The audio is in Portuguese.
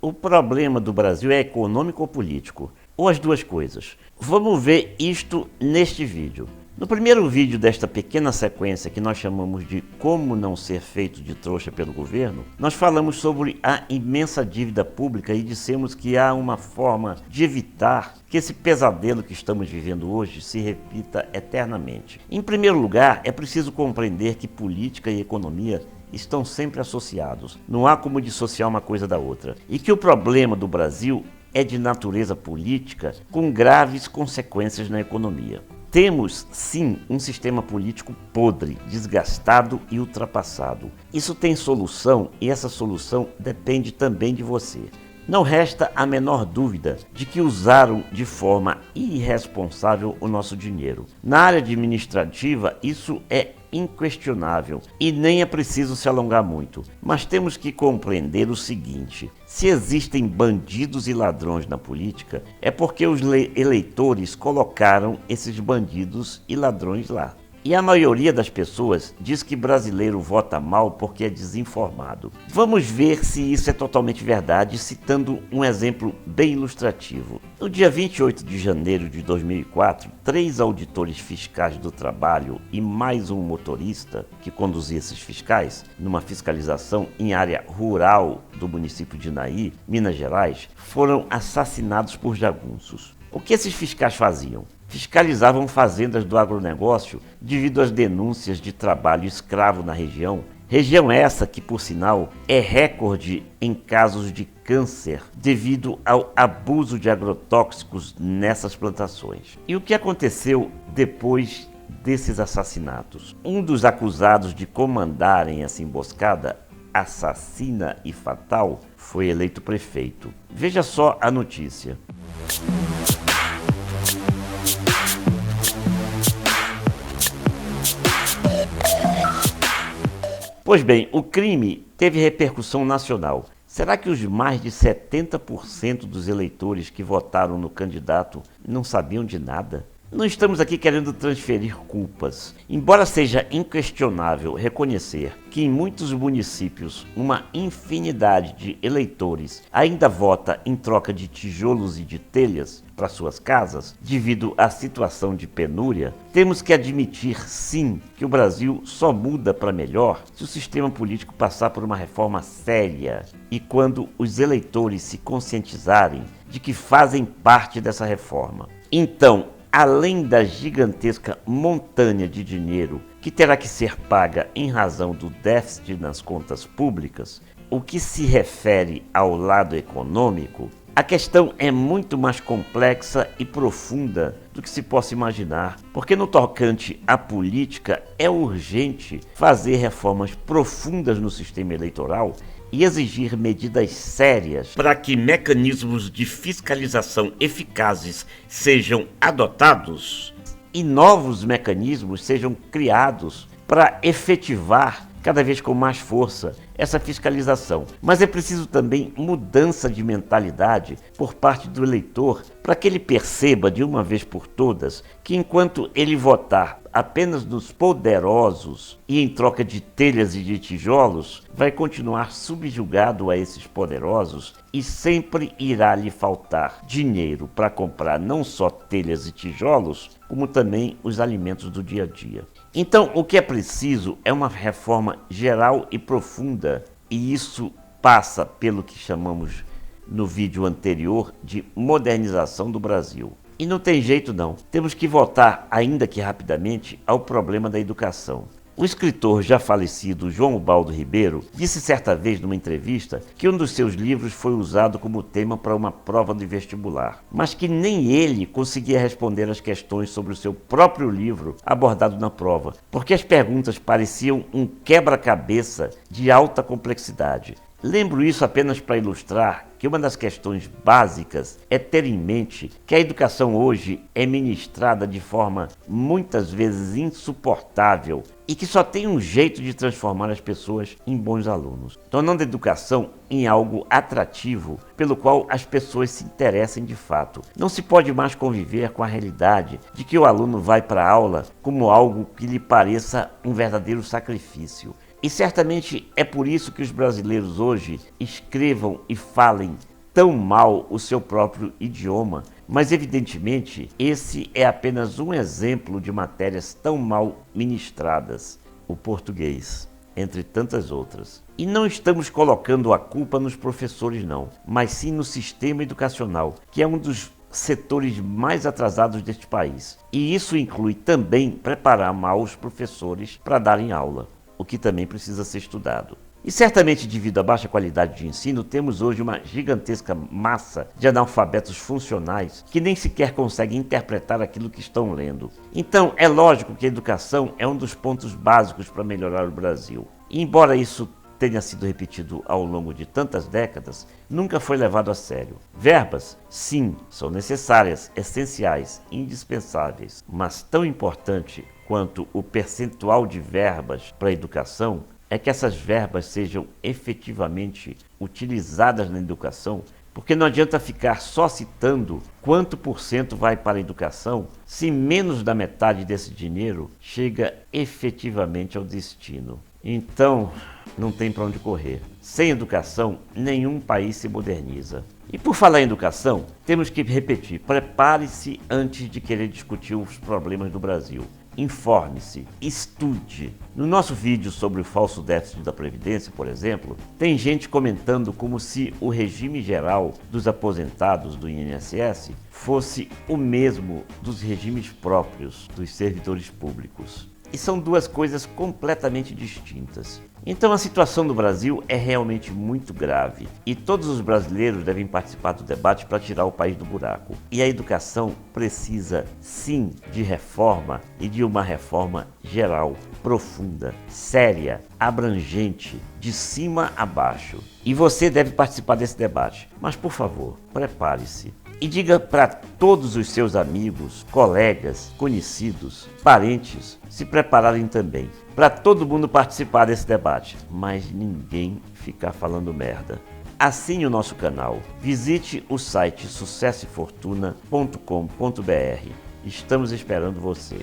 O problema do Brasil é econômico ou político? Ou as duas coisas? Vamos ver isto neste vídeo. No primeiro vídeo desta pequena sequência que nós chamamos de Como Não Ser Feito de Trouxa pelo Governo, nós falamos sobre a imensa dívida pública e dissemos que há uma forma de evitar que esse pesadelo que estamos vivendo hoje se repita eternamente. Em primeiro lugar, é preciso compreender que política e economia estão sempre associados. Não há como dissociar uma coisa da outra. E que o problema do Brasil é de natureza política, com graves consequências na economia. Temos, sim, um sistema político podre, desgastado e ultrapassado. Isso tem solução e essa solução depende também de você. Não resta a menor dúvida de que usaram de forma irresponsável o nosso dinheiro. Na área administrativa, isso é inquestionável e nem é preciso se alongar muito. Mas temos que compreender o seguinte: se existem bandidos e ladrões na política, é porque os eleitores colocaram esses bandidos e ladrões lá. E a maioria das pessoas diz que brasileiro vota mal porque é desinformado. Vamos ver se isso é totalmente verdade, citando um exemplo bem ilustrativo. No dia 28 de janeiro de 2004, 3 auditores fiscais do trabalho e mais um motorista que conduzia esses fiscais, numa fiscalização em área rural do município de Naí, Minas Gerais, foram assassinados por jagunços. O que esses fiscais faziam? Fiscalizavam fazendas do agronegócio devido às denúncias de trabalho escravo na região. Região essa que, por sinal, é recorde em casos de câncer devido ao abuso de agrotóxicos nessas plantações. E o que aconteceu depois desses assassinatos? Um dos acusados de comandarem essa emboscada assassina e fatal foi eleito prefeito. Veja só a notícia. Pois bem, o crime teve repercussão nacional. Será que os mais de 70% dos eleitores que votaram no candidato não sabiam de nada? Não estamos aqui querendo transferir culpas. Embora seja inquestionável reconhecer que em muitos municípios uma infinidade de eleitores ainda vota em troca de tijolos e de telhas para suas casas, devido à situação de penúria, temos que admitir sim que o Brasil só muda para melhor se o sistema político passar por uma reforma séria e quando os eleitores se conscientizarem de que fazem parte dessa reforma. Então, além da gigantesca montanha de dinheiro que terá que ser paga em razão do déficit nas contas públicas, o que se refere ao lado econômico, a questão é muito mais complexa e profunda do que se possa imaginar, porque no tocante à política é urgente fazer reformas profundas no sistema eleitoral e exigir medidas sérias para que mecanismos de fiscalização eficazes sejam adotados e novos mecanismos sejam criados para efetivar cada vez com mais força essa fiscalização. Mas é preciso também mudança de mentalidade por parte do eleitor para que ele perceba de uma vez por todas que enquanto ele votar apenas nos poderosos e em troca de telhas e de tijolos, vai continuar subjugado a esses poderosos e sempre irá lhe faltar dinheiro para comprar não só telhas e tijolos, como também os alimentos do dia a dia. Então, o que é preciso é uma reforma geral e profunda, e isso passa pelo que chamamos no vídeo anterior de modernização do Brasil. E não tem jeito não, temos que voltar, ainda que rapidamente, ao problema da educação. O escritor já falecido João Ubaldo Ribeiro disse certa vez numa entrevista que um dos seus livros foi usado como tema para uma prova de vestibular, mas que nem ele conseguia responder as questões sobre o seu próprio livro abordado na prova, porque as perguntas pareciam um quebra-cabeça de alta complexidade. Lembro isso apenas para ilustrar que uma das questões básicas é ter em mente que a educação hoje é ministrada de forma muitas vezes insuportável e que só tem um jeito de transformar as pessoas em bons alunos, tornando a educação em algo atrativo pelo qual as pessoas se interessem de fato. Não se pode mais conviver com a realidade de que o aluno vai para a aula como algo que lhe pareça um verdadeiro sacrifício. E certamente é por isso que os brasileiros hoje escrevam e falem tão mal o seu próprio idioma, mas evidentemente esse é apenas um exemplo de matérias tão mal ministradas, o português, entre tantas outras. E não estamos colocando a culpa nos professores não, mas sim no sistema educacional, que é um dos setores mais atrasados deste país. E isso inclui também preparar mal os professores para darem aula, o que também precisa ser estudado. E certamente devido à baixa qualidade de ensino, temos hoje uma gigantesca massa de analfabetos funcionais que nem sequer conseguem interpretar aquilo que estão lendo. Então é lógico que a educação é um dos pontos básicos para melhorar o Brasil. E embora isso tenha sido repetido ao longo de tantas décadas, nunca foi levado a sério. Verbas, sim, são necessárias, essenciais, indispensáveis, mas tão importante quanto o percentual de verbas para a educação é que essas verbas sejam efetivamente utilizadas na educação, porque não adianta ficar só citando quanto por cento vai para a educação, se menos da metade desse dinheiro chega efetivamente ao destino. Então, não tem para onde correr. Sem educação, nenhum país se moderniza. E por falar em educação, temos que repetir, prepare-se antes de querer discutir os problemas do Brasil. Informe-se, estude. No nosso vídeo sobre o falso déficit da Previdência, por exemplo, tem gente comentando como se o regime geral dos aposentados do INSS fosse o mesmo dos regimes próprios dos servidores públicos. E são duas coisas completamente distintas. Então a situação do Brasil é realmente muito grave e todos os brasileiros devem participar do debate para tirar o país do buraco. E a educação precisa sim de reforma e de uma reforma geral, profunda, séria, abrangente, de cima a baixo. E você deve participar desse debate. Mas por favor, prepare-se. E diga para todos os seus amigos, colegas, conhecidos, parentes se prepararem também. Para todo mundo participar desse debate, mas ninguém ficar falando merda. Assine o nosso canal. Visite o site sucessoefortuna.com.br. Estamos esperando você.